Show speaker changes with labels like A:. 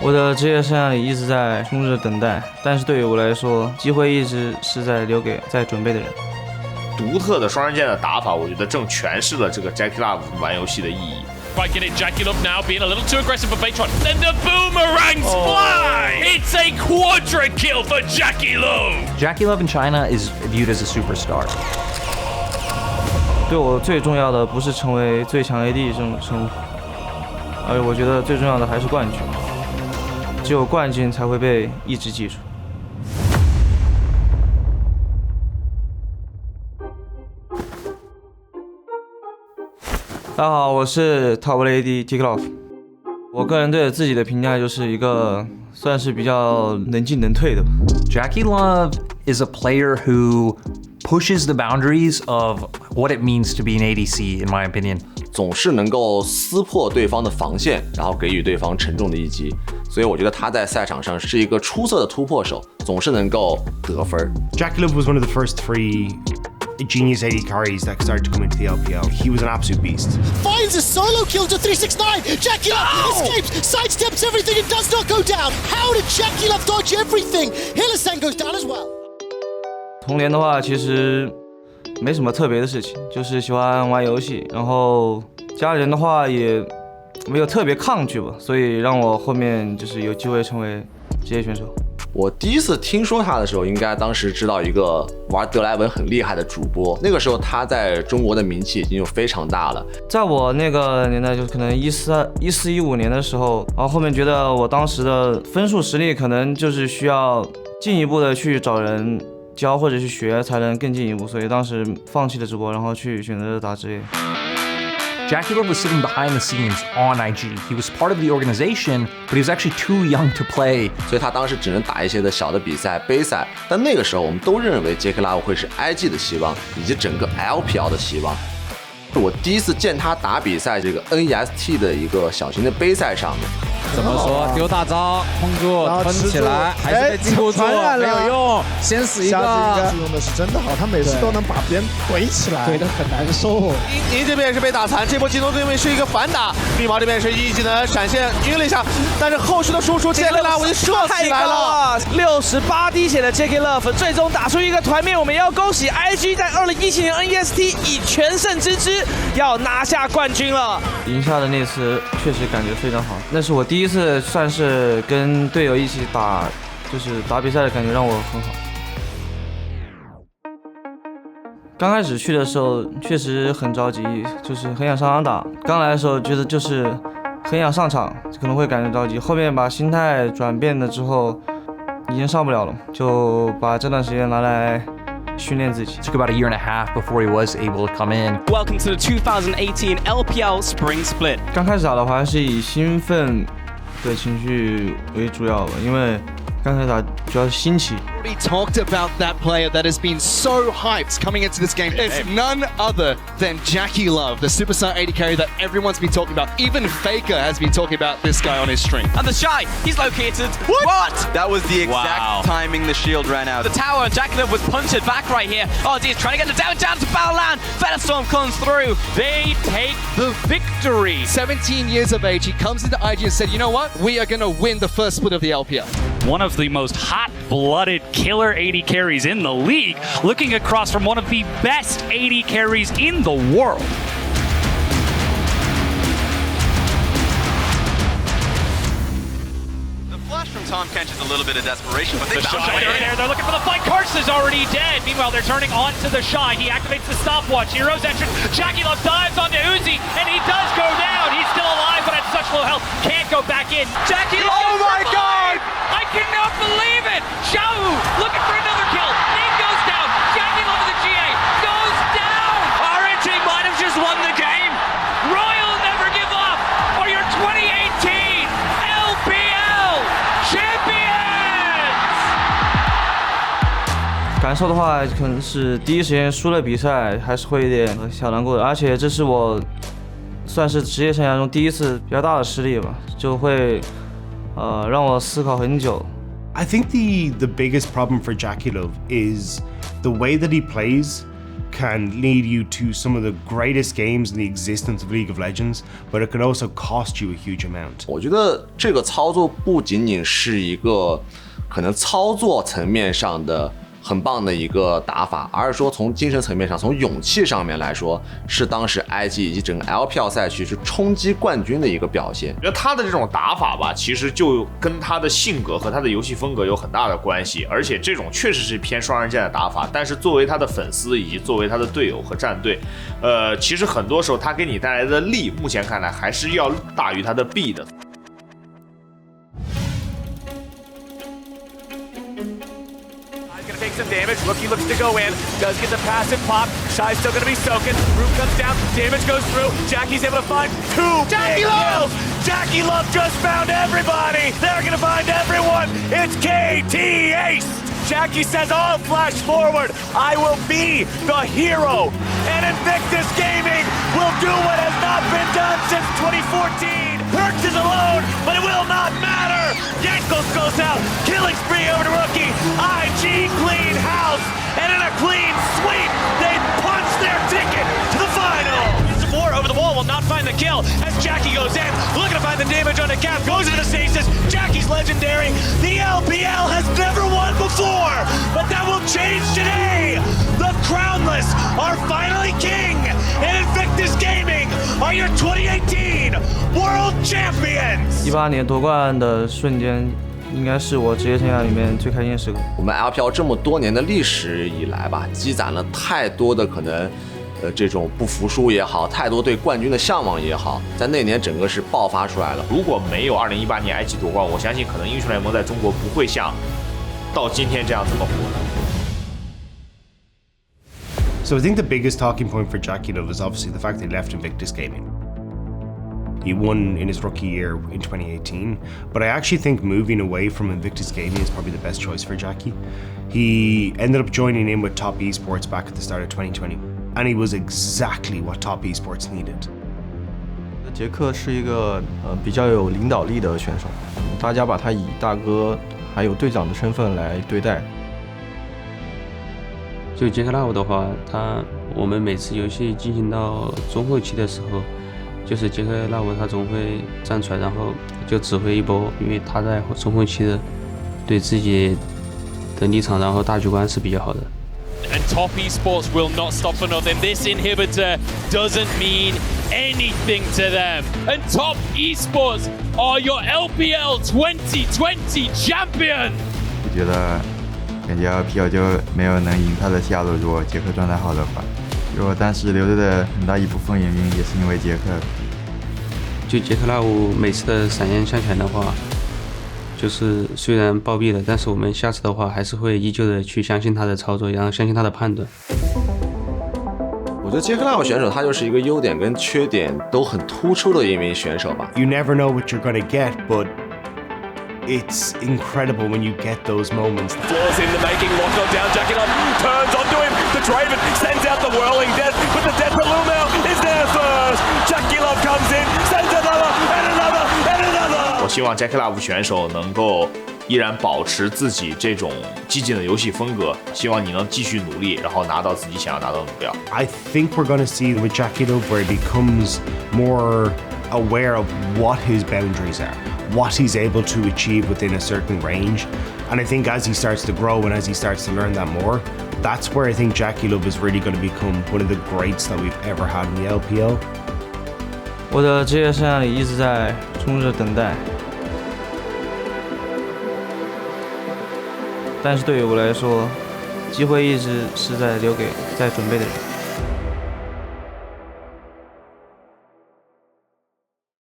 A: 我的职业生涯里一直在冲着等待，但是对于我来说，机会一直是在留给在准备的人。
B: 独特的双刃剑的打法，我觉得正诠释了这个 Jackie Love 玩游戏的意义。
C: Right, get it, Jackie Love now being a little too aggressive for Baytron. Then the boomerangs fly! It's a quadra kill for Jackie Love!
D: Jackie Love in China is viewed as a superstar.
A: 对我最重要的不是成为最强 AD 这种称呼，而我觉得最重要的还是冠军。只有冠军才会被一直记住。大家好，我是 Top AD Tiklov。我个人对自己的评价就是一个算是比较能进能退的。
D: Jackie Love is a player who pushes the boundaries of what it means to be an ADC, in my opinion.
E: 总是能够撕破对方的防线，然后给予对方沉重的一击。所以我觉得他在赛场上是一个出色的突破手，总是能够得分。
F: Jackie Love was one of the first 3 genius AD carries that started to come into the LPL. He was an absolute beast.
G: Finds a solo kill to 369. Jackie Love escapes, sidesteps everything and does not go down. How did Jackie Love dodge everything? Hylissang goes down as well.
A: 童年的话，其实没什么特别的事情，就是喜欢玩游戏，然后家里人的话也没有特别抗拒吧，所以让我后面就是有机会成为职业选手。
E: 我第一次听说他的时候，应该当时知道一个玩德莱文很厉害的主播，那个时候他在中国的名气已经就非常大了。
A: 在我那个年代，就可能14-15年的时候，然后后面觉得我当时的分数实力可能就是需要进一步的去找人教或者去学才能更进一步，所以当时放弃了直播，然后去选择打职业。
D: Jackie Love was sitting behind the scenes on IG. He was part of the organization, but he was actually too young to play.
E: 所以他当时只能打一些的小的比赛、杯赛。但那个时候我们都认为Jackie Love会是 IG 的希望，以及整个 LPL 的希望。我第一次见他打比赛，这个 NEST 的一个小型的杯赛上面。
H: 怎么说？丢大招，控住，吞起来，还是被禁锢住，没有用。先死一个。
I: 下次用的是真的好，他每次都能把别人怼起来，怼得很难受。
J: 您这边也是被打残，这波技能对面是一个反打，绿毛这边是一技能闪现晕了一下，但是后续的输出Jackie Love已经射起来了。
K: 68滴血的 Jackie Love 最终打出一个团面，我们要恭喜 IG 在2017年 NEST 以全胜之姿要拿下冠军了。
A: 赢下的那次确实感觉非常好，那是我第一次算是跟队友一起打，就是打比赛的感觉让我很好。刚开始去的时候确实很着急，就是很想上场打。刚来的时候觉得就是很想上场，可能会感觉着急。后面把心态转变了之后，已经上不了了，就把这段时间拿来训练自己。
D: It took about a year and a half before he was able to come in.
K: Welcome to the 2018 LPL Spring Split.
A: 刚开始打的话，还是以兴奋的情绪为主要吧，因为刚开始打主要是新奇。
L: We talked about that player that has been so hyped coming into this game. It's none other than Jackie Love, the superstar AD carry that everyone's been talking about. Even Faker has been talking about this guy on his stream.
K: And the Shy, he's located. What?
M: That was the exact timing the shield ran out.
K: The tower, Jackie Love was punctured back right here. Oh, he's trying to get the down to Battleland. Featherstorm comes through. They take the victory.
L: 17 years of age, he comes into IG and said, you know what? We are going to win the first split of the LPL.
C: One of the most hot-blooded killer AD carries in the league, looking across from one of the best AD carries in the world.
M: From Tom Kench is a little bit of desperation, but they
C: found a way there. They're looking for the fight. Karst is already dead. Meanwhile, they're turning onto the Shy. He activates the stopwatch. Heroes entrance. Jackie Love dives onto Uzi, and he does go down. He's still alive, but at such low health, can't go back in. Jackie Love!
L: Oh my God!
C: I cannot believe it! Xiao looking for another kill. He goes down. Jackie Love of the GA goes down. RNG might have just won the game. Royal never give up for your 2018 LPL champions.
A: 感受的话，可能是第一时间输了比赛，还是会有点小难过的。而且这是我算是职业生涯中第一次比较大的失利吧，就会让我思考很久。
F: I think the biggest problem for Jackie Love is the way that he plays can lead you to some of the greatest games in the existence of League of Legends, but it can also cost you a huge amount.
E: 我觉得这个操作不仅仅是一个可能操作层面上的很棒的一个打法，而是说从精神层面上，从勇气上面来说，是当时 IG 以及整个 LPL 赛区是冲击冠军的一个表现。
B: 我觉得他的这种打法吧，其实就跟他的性格和他的游戏风格有很大的关系，而且这种确实是偏双刃剑的打法。但是作为他的粉丝以及作为他的队友和战队，其实很多时候他给你带来的利，目前看来还是要大于他的弊的。
C: Take some damage. Rookie looks to go in. Does get the passive pop. Shy's still going to be soaking. Root comes down. Damage goes through. Jackie's able to find 2 big kills. Jackie Love just found everybody. They're going to find everyone. It's KT Ace. Jackie says, I'll flash forward. I will be the hero. And Invictus Gaming will do what has not been done since 2014. Perks is alone, but it will not matter. Yankos goes out. Killing spree over to Rookie. IG clean house. And in a clean sweep, they punch their ticket to the final. War over the wall will not find the kill as Jackie goes in. Looking to find the damage on the cap. Goes into the stasis. Jackie's legendary. The LPL has never won before, but that will change today. The Crownless are finally king, and Invictus Gaming are your 2018 World Champions.
A: 18年夺冠的瞬间，应该是我职业生涯里面最开心的时刻。
E: 我们 LPL 这么多年的历史以来吧，积攒了太多的可能。这种不服输也好，太多对冠军的向往也好，在那年整个是爆发出来了。
B: 如果没有2018年 IG 夺冠，我相信可能英雄联盟在中国不会像到今天这样这么火的。
F: So I think the biggest talking point for Jackie Love is obviously the fact that he left Invictus Gaming. He won in his rookie year in 2018, but I actually think moving away from Invictus Gaming is probably the best choice for Jackie. He ended up joining in with Top Esports back at the start of 2020, and he was exactly what Top Esports needed.
N: 杰克是一个比较有领导力的选手，大家把他以大哥还有队长的身份来对待。
O: 就杰克Love的话，我们每次游戏进行到中后期的时候，就是杰克Love他总会站出来，然后就指挥一波，因为他在中后期的对自己的立场，然后大局观是比较好的。
P: And Top Esports will not stop for nothing. This inhibitor doesn't mean anything to them. And Top Esports are your LPL 2020 champion.
Q: 我觉得感觉 LPL 就没有能赢他的下路，如果杰克状态好的话。如果当时留着的很大一部分原因也是因为杰克。
O: 就杰克Love每次的闪现向前的话，就是虽然暴毙了，但是我们下次的话还是会依旧的去相信他的操作，然后相信他的判断。
E: 我觉得杰克Love选手他就是一个优点跟缺点都很突出的一名选手吧。
F: You never know what you're gonna get, but it's incredible when you get those moments.
C: Flaws in the making, locked on down, Jackie Love turns onto him, the Draven sends out the whirling death, but the death of Lumel is there first. Jackie Love comes in, sends another, and another, and another.
B: 我希望 Jackie Love 选手能够依然保持自己这种激进的游戏风格，希望你能继续努力，然后拿到自己想要拿到的目标。
F: I think we're gonna see with Jackie Love where he becomes more aware of what his boundaries are, what he's able to achieve within a certain range. And I think as he starts to grow and as he starts to learn that more, that's where I think Jackie Love is really going to become one of the greats that we've ever had in the LPL.
A: 我的职业生涯里一直在冲着等待，但是对于我来说，机会一直是在留给在准备的人。